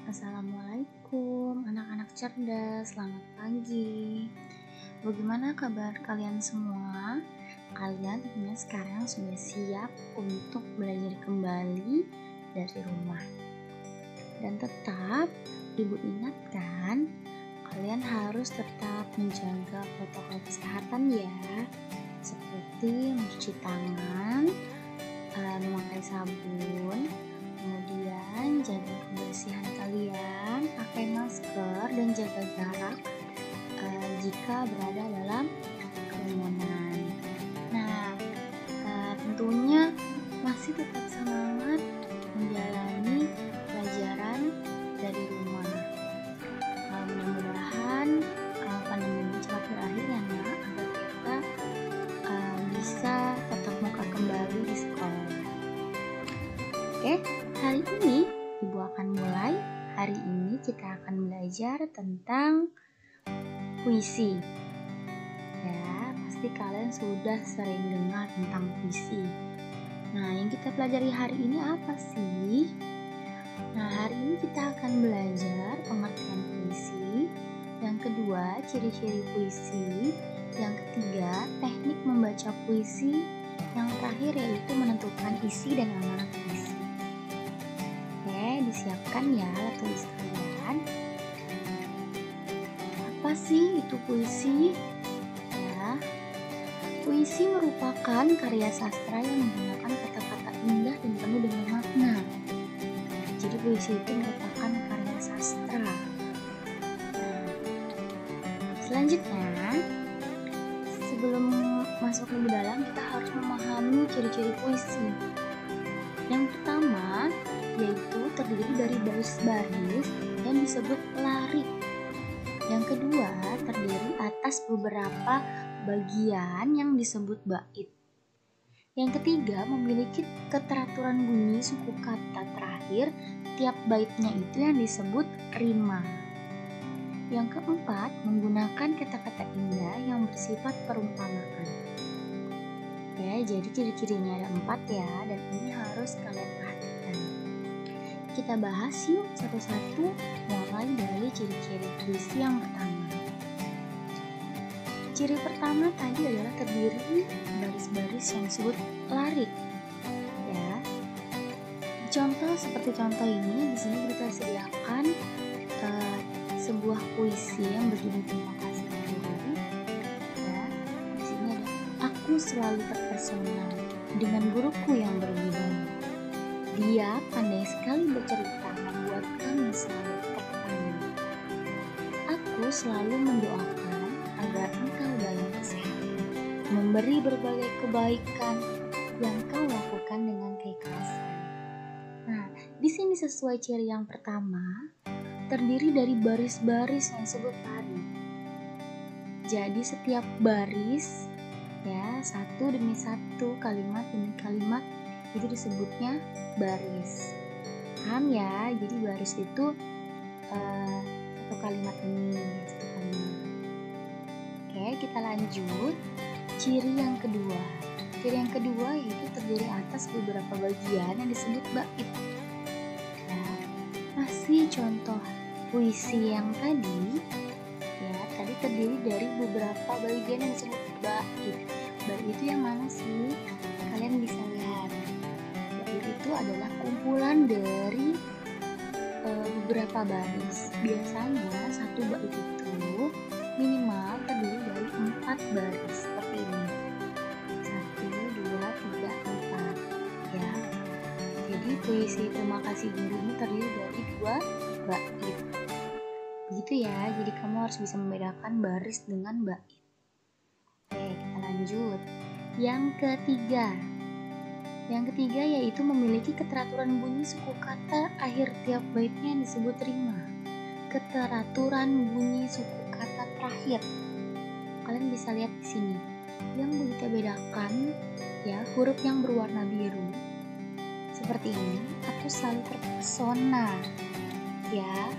Assalamualaikum anak-anak cerdas, selamat pagi. Bagaimana kabar kalian semua? Kalian tentunya sekarang sudah siap untuk belajar kembali dari rumah. Dan tetap Ibu ingatkan, kalian harus tetap menjaga protokol kesehatan ya. Seperti mencuci tangan, memakai sabun, kemudian jaga kebersihan kalian, pakai masker dan jaga jarak jika berada dalam kerumunan. Nah, tentunya masih tetap semangat menjalani pelajaran dari rumah. Mudah-mudahan pandemi ini cepat berakhir ya nak, agar kita bisa tatap muka kembali di sekolah. Oke, hari ini Ibu akan mulai. Hari ini kita akan belajar tentang puisi. Ya, pasti kalian sudah sering dengar tentang puisi. Nah, yang kita pelajari hari ini apa sih? Nah, hari ini kita akan belajar pengertian puisi. Yang kedua, ciri-ciri puisi. Yang ketiga, teknik membaca puisi. Yang terakhir yaitu menentukan isi dan amanat puisi. Disiapkan ya alat tulis kalian. Apa sih itu puisi? Ya, puisi merupakan karya sastra yang menggunakan kata-kata indah dan penuh dengan makna. Jadi puisi itu merupakan karya sastra. Nah, selanjutnya, sebelum masuk lebih dalam, kita harus memahami ciri-ciri puisi. Yang pertama yaitu terdiri dari baris-baris yang disebut larik. Yang kedua, terdiri atas beberapa bagian yang disebut bait. Yang ketiga, memiliki keteraturan bunyi suku kata terakhir tiap baitnya itu yang disebut rima. Yang keempat, menggunakan kata-kata indah yang bersifat perumpamaan. Oke, jadi ciri-cirinya ada 4 ya, dan ini harus kalian perhatikan. Kita bahas yuk satu-satu, mulai dari ciri-ciri puisi yang pertama. Ciri pertama tadi adalah terdiri baris-baris yang disebut larik. Ya, contoh seperti contoh ini, di sini kita sediakan sebuah puisi yang berjudul Terima Kasih Guru. Ya, di sini ada aku selalu terpesona dengan guruku yang berwibawa. Dia pandai sekali bercerita, membuat kami selalu terpana. Aku selalu mendoakan agar engkau dalam kesehatan, memberi berbagai kebaikan yang kau lakukan dengan keikhlasan. Nah, di sini sesuai ciri yang pertama, terdiri dari baris-baris yang disebut larik. Jadi setiap baris, ya, satu demi satu, kalimat demi kalimat, itu disebutnya baris. Paham ya? Jadi baris itu satu kalimat ini, satu kalimat. Oke, kita lanjut. Ciri yang kedua. Ciri yang kedua yaitu terdiri atas beberapa bagian yang disebut bait. Nah, masih contoh puisi yang tadi, ya, tadi terdiri dari beberapa bagian yang disebut bait. Bait itu yang mana sih? Kalian bisa lihat. Itu adalah kumpulan dari beberapa baris. Biasanya satu bait itu minimal terdiri dari 4 baris seperti ini. 1, 2, 3, 4 ya. Jadi puisi Terima Kasih Guru ini terdiri dari 2 bait. Begitu ya. Jadi kamu harus bisa membedakan baris dengan bait. Oke, kita lanjut. Yang ketiga yaitu memiliki keteraturan bunyi suku kata akhir tiap baitnya yang disebut rima. Keteraturan bunyi suku kata terakhir. Kalian bisa lihat di sini. Yang kita bedakan ya, huruf yang berwarna biru seperti ini, aku selalu terpesona. Ya.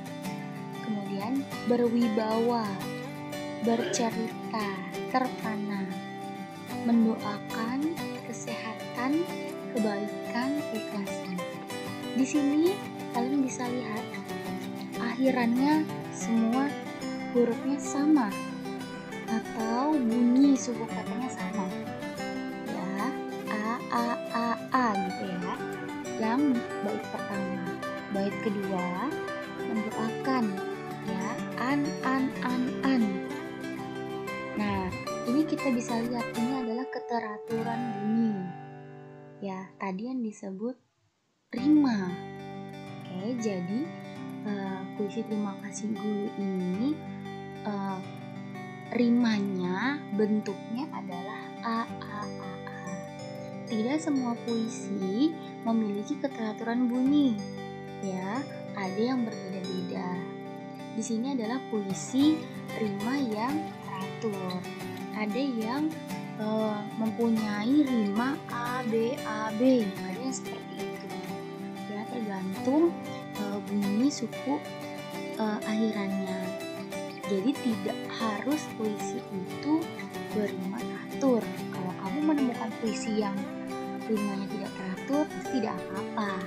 Kemudian berwibawa, bercerita, terpana, mendoakan kesehatan, kebaikan, keikhlasan. Di sini kalian bisa lihat akhirannya semua hurufnya sama atau bunyi suku katanya sama, ya, a gitu ya. Yang bait pertama. Bait kedua bentuk akan, ya, an. Nah, ini kita bisa lihat ini adalah keteraturan bunyi, ya. Tadi yang disebut rima. Oke, jadi puisi Terima Kasih Guru ini rimanya bentuknya adalah a. Tidak semua puisi memiliki keteraturan bunyi, ya. Ada yang berbeda-beda. Di sini adalah puisi rima yang teratur. Ada yang mempunyai rima a b, ada yang seperti itu, ya, tergantung bunyi suku akhirannya. Jadi tidak harus puisi itu berima teratur. Kalau kamu menemukan puisi yang rimanya tidak teratur, tidak apa-apa,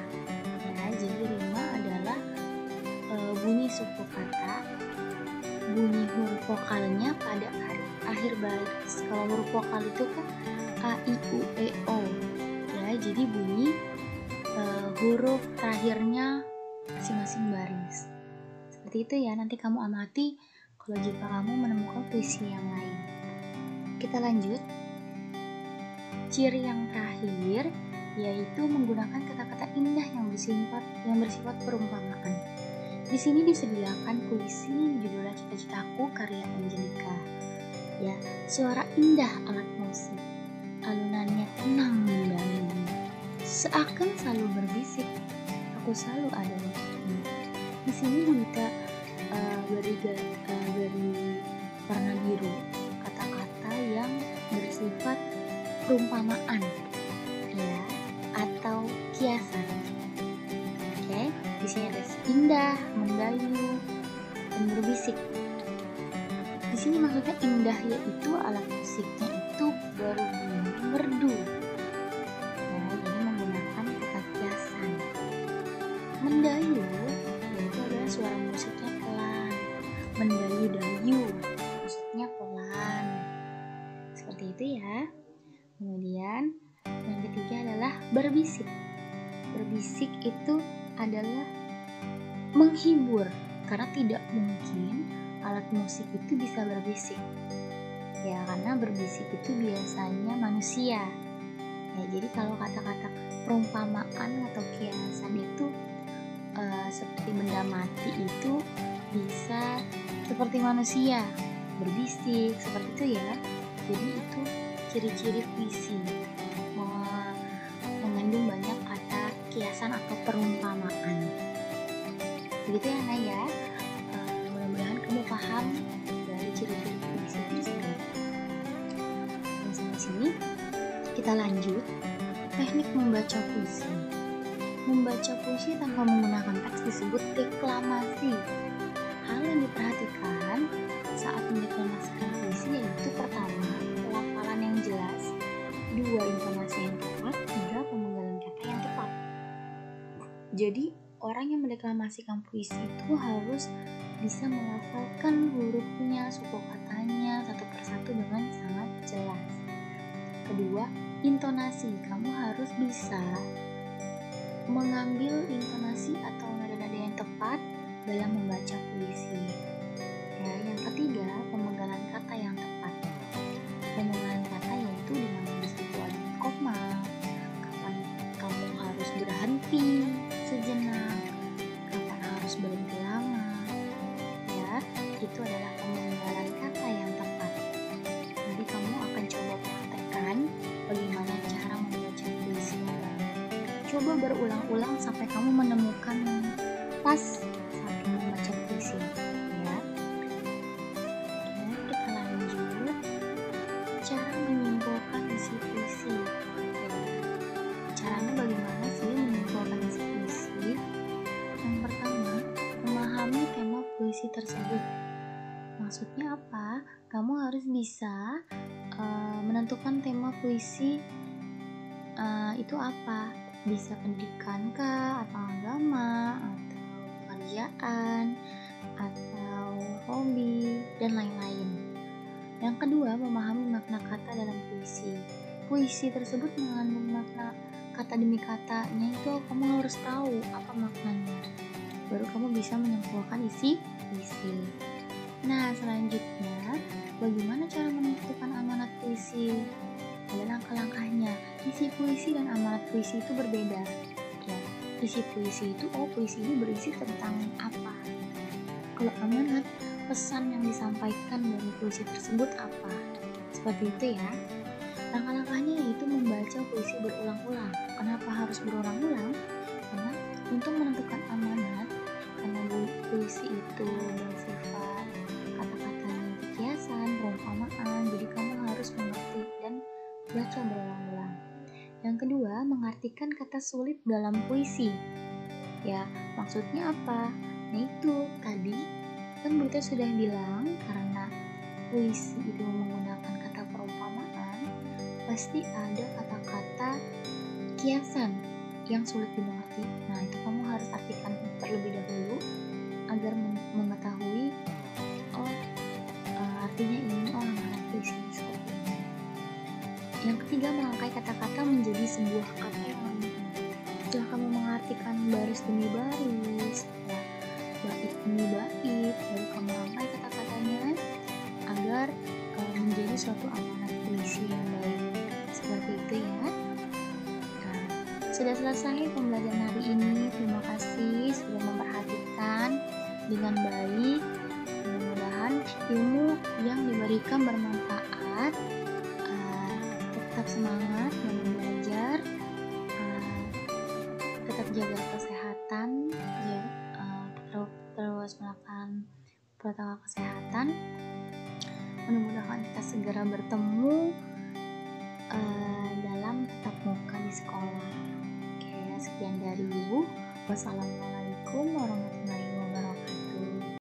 ya. Jadi rima adalah bunyi suku kata, bunyi huruf vokalnya pada akhir baris. Kalau huruf vokal itu kan a, i, u, e, o, ya. Jadi bunyi huruf terakhirnya masing-masing baris. Seperti itu ya. Nanti kamu amati kalau jika kamu menemukan puisi yang lain. Kita lanjut. Ciri yang terakhir yaitu menggunakan kata-kata indah yang bersifat perumpamaan. Di sini disediakan puisi judulnya Cita-Citaku karya Angelika. Ya, suara indah alat musik, alunannya tenang mendalam, seakan selalu berbisik, aku selalu ada untukmu. Di sini kita beri warna biru, kata-kata yang bersifat perumpamaan, ya, atau kiasan. Oke, di sini ada indah, mendayu, dan berbisik. Di sini maksudnya indah yaitu alat musiknya itu berbunyi merdu, ya, jadi menggunakan kata kiasan. Mendayu yaitu adalah suara musiknya pelan, mendayu-dayu musiknya pelan, seperti itu ya. Kemudian yang ketiga adalah berbisik. Berbisik itu adalah menghibur, karena tidak mungkin alat musik itu bisa berbisik, ya, karena berbisik itu biasanya manusia, ya. Jadi kalau kata-kata perumpamaan atau kiasan itu seperti benda mati itu bisa seperti manusia berbisik, seperti itu ya. Jadi itu ciri-ciri puisi mengandung banyak kata kiasan atau perumpamaan. Begitu ya, Nay, ya. Mudah-mudahan kamu paham dari ciri-ciri puisi tersebut. Dan sampai sini kita lanjut teknik membaca puisi. Membaca puisi tanpa menggunakan teks disebut deklamasi. Hal yang diperhatikan saat mendeklamasikan puisi yaitu pertama, pelafalan yang jelas, dua, intonasi yang tepat, tiga, pemenggalan kata yang tepat. Jadi orang yang mendeklamasikan puisi itu harus bisa melafalkan hurufnya, suku katanya satu persatu dengan sangat jelas. Kedua, intonasi. Kamu harus bisa mengambil intonasi atau nada-nada yang tepat dalam membaca puisi. Ya, yang ketiga, pemenggalan kata yang tepat. Pemenggalan kata yaitu di mana di situ ada koma, kapan kamu harus berhenti sejenak, kapan harus berhenti lama. Ya, itu adalah pemenggalan kata yang tepat. Nanti kamu akan coba praktekkan bagaimana cara membaca puisi yang baik. Coba berulang-ulang sampai kamu menemukan yang pas saat kamu membaca puisi, ya. Oke, kita lanjut. Cara menyimpulkan isi puisi. Ya. Caranya bagaimana sih menyimpulkan isi puisi? Yang pertama, memahami tema puisi tersebut. Maksudnya apa? Kamu harus bisa menentukan tema puisi itu apa. Bisa pendidikan kah, atau agama, atau pekerjaan, dan lain-lain. Yang kedua, memahami makna kata dalam puisi. Puisi tersebut mengandung makna kata demi katanya, itu kamu harus tahu apa maknanya. Baru kamu bisa menyimpulkan isi puisi. Nah, selanjutnya, bagaimana cara menentukan amanat puisi? Ada langkah-langkahnya. Isi puisi dan amanat puisi itu berbeda. Ya, isi puisi itu, puisi ini berisi tentang apa? Kalau amanat, pesan yang disampaikan dari puisi tersebut apa? Seperti itu ya. Langkah-langkahnya yaitu membaca puisi berulang-ulang. Kenapa harus berulang-ulang? Karena untuk menentukan amanat, karena puisi itu bersifat kata-katanya itu kiasan, perumpamaan, jadi kamu harus mengerti dan baca berulang-ulang. Yang kedua, mengartikan kata sulit dalam puisi. Ya, maksudnya apa? Nah itu tadi kan Buta sudah bilang, karena puisi itu menggunakan kata perumpamaan, pasti ada kata-kata kiasan yang sulit dimengerti. Nah itu kamu harus artikan terlebih dahulu agar mengetahui artinya ini, amanat puisi seperti ini. Yang ketiga, merangkai kata-kata menjadi sebuah kata yang lengkap. Setelah kamu mengartikan baris demi baris, bait demi bait, baru kamu rangkai kata-katanya agar menjadi suatu amanat puisi yang baik. Seperti itu ya. Nah, sudah selesai pembelajaran hari ini. Terima kasih sudah memperhatikan dengan baik. Mudah-mudahan ilmu yang diberikan bermanfaat. Tetap semangat dalam belajar, tetap jaga kesehatan, terus melakukan protokol kesehatan. Mudah-mudahan kita segera bertemu dalam tatap muka di sekolah. Oke, sekian dari Ibu. Wassalamualaikum warahmatullahi wabarakatuh.